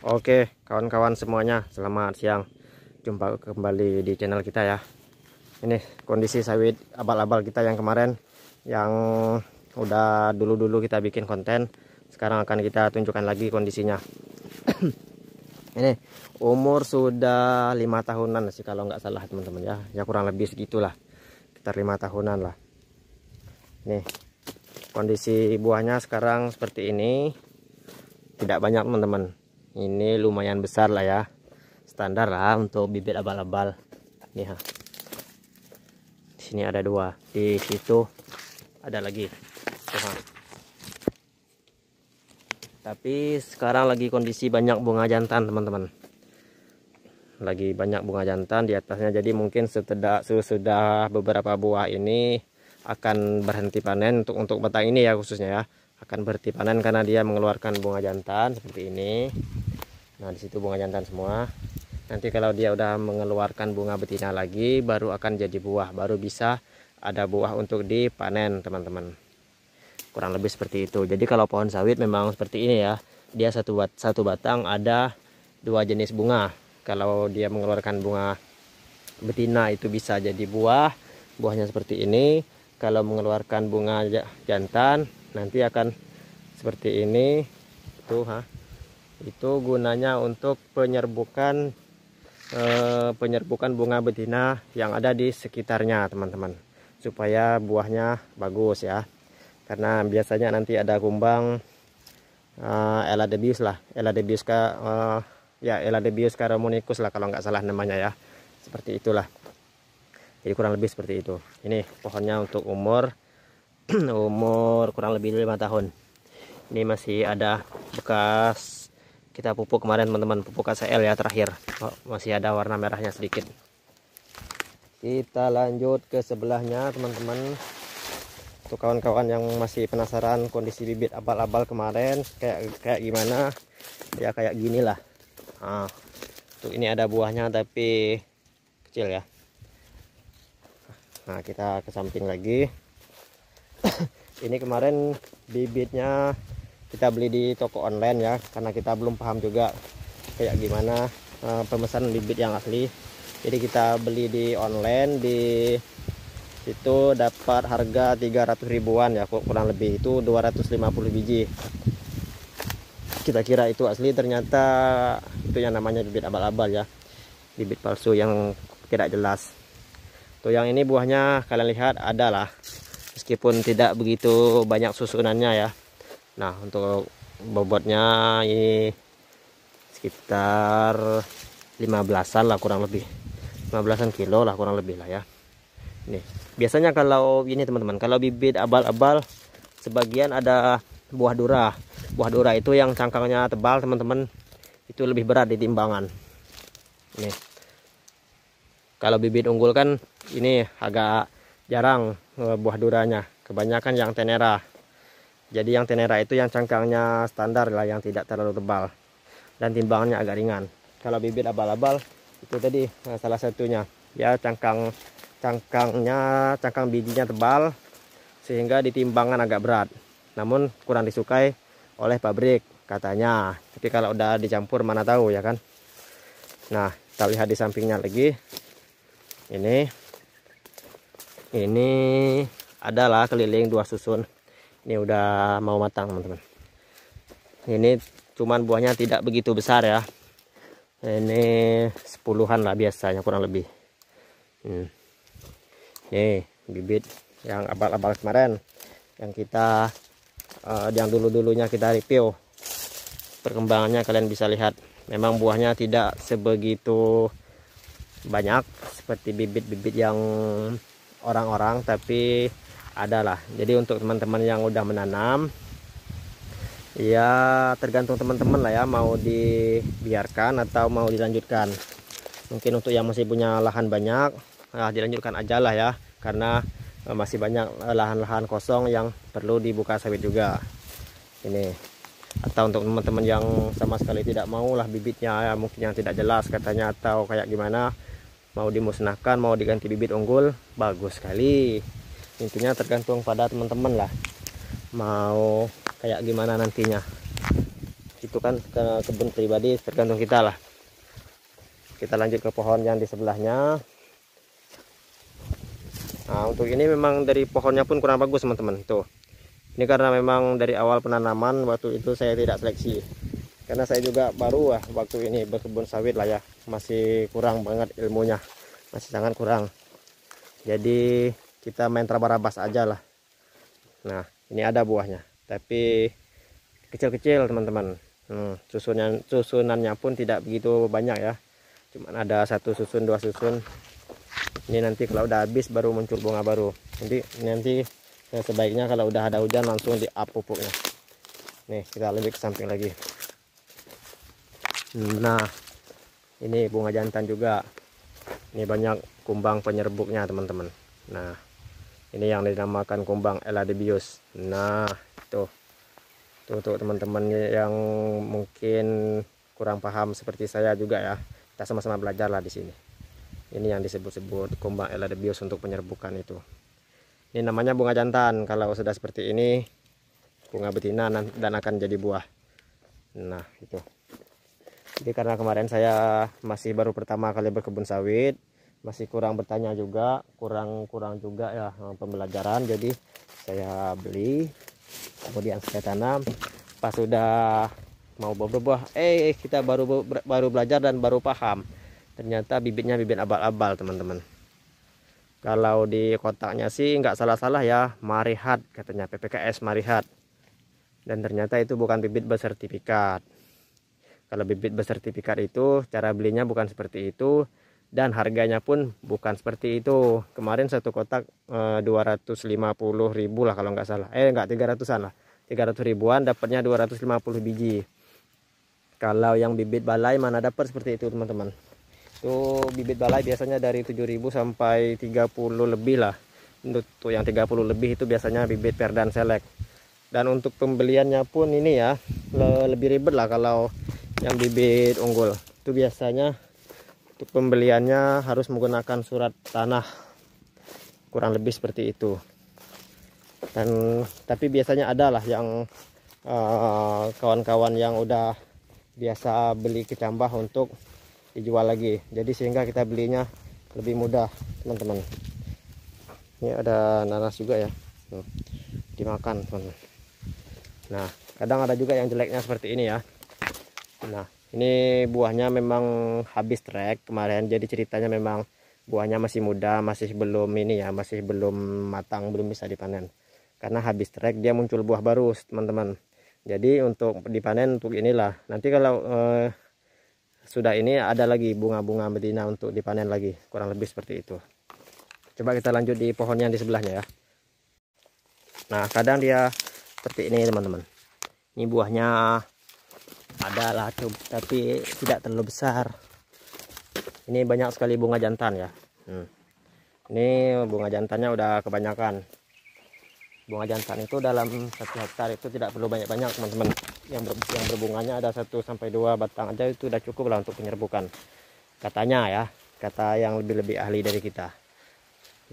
Oke, kawan-kawan semuanya, selamat siang. Jumpa kembali di channel kita ya. Ini kondisi sawit abal-abal kita yang kemarin, yang udah dulu-dulu kita bikin konten. Sekarang akan kita tunjukkan lagi kondisinya. Ini umur sudah 5 tahunan sih kalau nggak salah teman-teman ya. Ya kurang lebih segitulah, sekitar 5 tahunan lah. Nih kondisi buahnya sekarang seperti ini. Tidak banyak teman-teman. Ini lumayan besar lah ya, standar lah untuk bibit abal-abal. Nih ha. Di sini ada 2, di situ ada lagi. Tuh, ha. Tapi sekarang lagi kondisi banyak bunga jantan teman-teman. Lagi banyak bunga jantan di atasnya, jadi mungkin sesudah beberapa buah ini akan berhenti panen untuk batang ini ya, khususnya ya. Akan berhenti panen karena dia mengeluarkan bunga jantan seperti ini. Nah, di situ bunga jantan semua. Nanti kalau dia udah mengeluarkan bunga betina lagi, baru akan jadi buah, baru bisa ada buah untuk dipanen, teman-teman. Kurang lebih seperti itu. Jadi kalau pohon sawit memang seperti ini ya. Dia satu batang ada 2 jenis bunga. Kalau dia mengeluarkan bunga betina itu bisa jadi buah. Buahnya seperti ini. Kalau mengeluarkan bunga jantan nanti akan seperti ini. Tuh ha. Itu gunanya untuk penyerbukan bunga betina yang ada di sekitarnya teman-teman, supaya buahnya bagus ya. Karena biasanya nanti ada kumbang Eladebius lah, Eladebius caramonicus lah kalau nggak salah namanya ya, seperti itulah. Jadi kurang lebih seperti itu. Ini pohonnya untuk umur umur kurang lebih 5 tahun. Ini masih ada bekas kita pupuk kemarin teman-teman, pupuk KCL ya terakhir. Oh, masih ada warna merahnya sedikit. Kita lanjut ke sebelahnya teman-teman. Untuk kawan-kawan yang masih penasaran kondisi bibit abal-abal kemarin kayak gimana ya, kayak gini lah. Nah, tuh ini ada buahnya tapi kecil ya. Nah, kita ke samping lagi. Ini kemarin bibitnya kita beli di toko online ya, karena kita belum paham juga kayak gimana pemesanan bibit yang asli. Jadi kita beli di online, di situ dapat harga 300 ribuan ya, kurang lebih itu 250 biji. Kita kira itu asli, ternyata itu yang namanya bibit abal-abal ya, bibit palsu yang tidak jelas. Tuh yang ini buahnya kalian lihat ada lah, meskipun tidak begitu banyak susunannya ya. Nah, untuk bobotnya ini sekitar 15-an lah kurang lebih, 15-an kilo lah kurang lebih lah ya. Nih, biasanya kalau ini teman-teman, kalau bibit abal-abal sebagian ada buah dura. Buah dura itu yang cangkangnya tebal teman-teman, itu lebih berat di timbangan. Nih, kalau bibit unggul kan ini agak jarang buah duranya, kebanyakan yang tenera. Jadi yang tenera itu yang cangkangnya standar lah, yang tidak terlalu tebal dan timbangannya agak ringan. Kalau bibit abal-abal itu tadi salah satunya ya, cangkang bijinya tebal sehingga di timbangan agak berat, namun kurang disukai oleh pabrik katanya. Tapi kalau udah dicampur mana tahu ya kan. Nah, kita lihat di sampingnya lagi. Ini adalah keliling 2 susun. Ini udah mau matang teman-teman. Ini cuman buahnya tidak begitu besar ya. Ini 10-an lah biasanya kurang lebih. Nih bibit yang abal-abal kemarin, yang kita yang dulu-dulunya kita review. Perkembangannya kalian bisa lihat. Memang buahnya tidak sebegitu banyak seperti bibit-bibit yang orang-orang, tapi adalah. Jadi untuk teman-teman yang udah menanam ya, tergantung teman-teman lah ya, mau dibiarkan atau mau dilanjutkan. Mungkin untuk yang masih punya lahan banyak, dilanjutkan aja lah ya, karena masih banyak lahan-lahan kosong yang perlu dibuka sawit juga. Ini atau untuk teman-teman yang sama sekali tidak mau lah bibitnya ya, mungkin yang tidak jelas katanya atau kayak gimana, mau dimusnahkan, mau diganti bibit unggul, bagus sekali. Intinya tergantung pada teman-teman lah, mau kayak gimana nantinya. itu kan ke kebun pribadi, tergantung kita lah. Kita lanjut ke pohon yang di sebelahnya. Nah, untuk ini memang dari pohonnya pun kurang bagus teman-teman. Tuh, ini karena memang dari awal penanaman waktu itu saya tidak seleksi, karena saya juga baru waktu ini berkebun sawit lah ya, masih kurang banget ilmunya, masih sangat kurang. Jadi kita main terabas aja lah. Nah, ini ada buahnya, tapi kecil-kecil teman-teman. Susunannya pun tidak begitu banyak ya, cuma ada 1 susun 2 susun. Ini nanti kalau udah habis baru muncul bunga baru. Nanti sebaiknya kalau udah ada hujan langsung di-up pupuknya. Nih, kita lebih ke samping lagi. Nah, ini bunga jantan juga. Ini banyak kumbang penyerbuknya teman-teman. Nah, ini yang dinamakan kumbang Eladebius. Nah, tuh untuk teman-teman yang mungkin kurang paham seperti saya juga ya, kita sama-sama belajar lah di sini. Ini yang disebut-sebut kumbang Eladebius untuk penyerbukan itu. Ini namanya bunga jantan. Kalau sudah seperti ini bunga betina dan akan jadi buah. Nah, itu. Jadi karena kemarin saya masih baru pertama kali berkebun sawit, masih kurang bertanya juga, kurang juga ya pembelajaran. Jadi saya beli, kemudian saya tanam. Pas sudah mau berbuah, kita baru belajar dan baru paham. Ternyata bibitnya bibit abal-abal teman-teman. Kalau di kotaknya sih nggak salah-salah ya, Marihat katanya, PPKS Marihat. Dan ternyata itu bukan bibit bersertifikat. Kalau bibit bersertifikat itu cara belinya bukan seperti itu, dan harganya pun bukan seperti itu. Kemarin satu kotak 250.000 lah kalau nggak salah. Nggak 300-an lah. 300 ribuan dapatnya 250 biji. Kalau yang bibit balai mana dapat seperti itu teman-teman. Itu bibit balai biasanya dari 7.000 sampai 30 lebih lah. Untuk yang 30 lebih itu biasanya bibit Perdan Select. Dan untuk pembeliannya pun ini ya lebih ribet lah kalau yang bibit unggul. Itu biasanya untuk pembeliannya harus menggunakan surat tanah, kurang lebih seperti itu. Tapi biasanya ada lah yang kawan-kawan yang udah biasa beli kecambah untuk dijual lagi. Jadi sehingga kita belinya lebih mudah teman-teman. Ini ada nanas juga ya, dimakan teman-teman. Nah, kadang ada juga yang jeleknya seperti ini ya. Nah, ini buahnya memang habis trek kemarin. Jadi ceritanya memang buahnya masih muda, masih belum ini ya, masih belum matang, belum bisa dipanen. Karena habis trek dia muncul buah baru teman-teman. Jadi untuk dipanen untuk inilah. Nanti kalau sudah ini ada lagi bunga-bunga betina untuk dipanen lagi, kurang lebih seperti itu. Coba kita lanjut di pohon yang di sebelahnya ya. Nah, kadang dia seperti ini teman-teman. Ini buahnya adalah tapi tidak terlalu besar. Ini banyak sekali bunga jantan ya. Ini bunga jantannya udah kebanyakan. Bunga jantan itu dalam 1 hektar itu tidak perlu banyak-banyak teman-teman. Yang berbunganya ada 1 sampai 2 batang aja itu udah cukup lah untuk penyerbukan. Katanya ya, kata yang lebih ahli dari kita.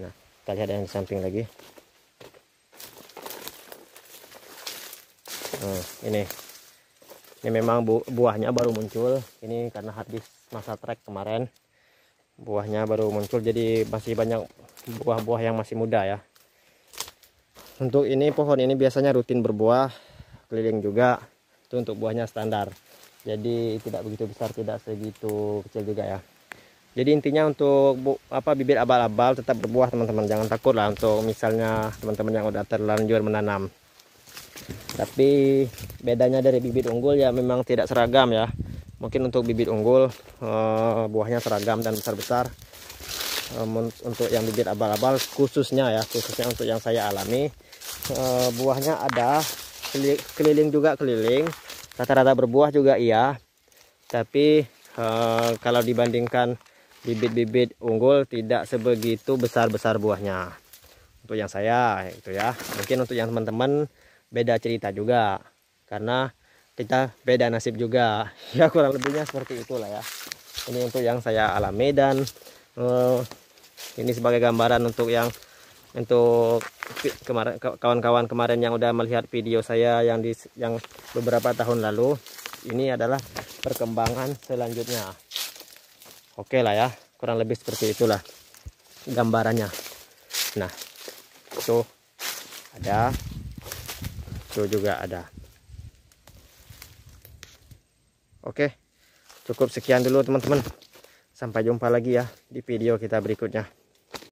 Nah, kita lihat yang di samping lagi. Ini memang buahnya baru muncul. Ini karena habis masa trek kemarin, buahnya baru muncul, jadi masih banyak buah-buah yang masih muda ya. Untuk ini pohon ini biasanya rutin berbuah keliling juga. Itu untuk buahnya standar, jadi tidak begitu besar, tidak segitu kecil juga ya. Jadi intinya untuk bibit abal-abal tetap berbuah teman-teman. Jangan takut lah untuk misalnya teman-teman yang udah terlanjur menanam. Tapi bedanya dari bibit unggul ya memang tidak seragam ya. Mungkin untuk bibit unggul buahnya seragam dan besar-besar. Untuk yang bibit abal-abal khususnya untuk yang saya alami, buahnya ada keliling juga, rata-rata berbuah juga iya. Tapi kalau dibandingkan bibit-bibit unggul tidak sebegitu besar-besar buahnya. Untuk yang saya itu ya. Mungkin untuk yang teman-teman beda cerita juga, karena kita beda nasib juga ya, kurang lebihnya seperti itulah ya. Ini untuk yang saya alami, dan ini sebagai gambaran untuk kemarin kawan-kawan kemarin yang udah melihat video saya yang beberapa tahun lalu, ini adalah perkembangan selanjutnya. Oke lah ya, kurang lebih seperti itulah gambarannya. Nah, itu ada, itu juga ada. Oke, cukup sekian dulu teman-teman. Sampai jumpa lagi ya di video kita berikutnya.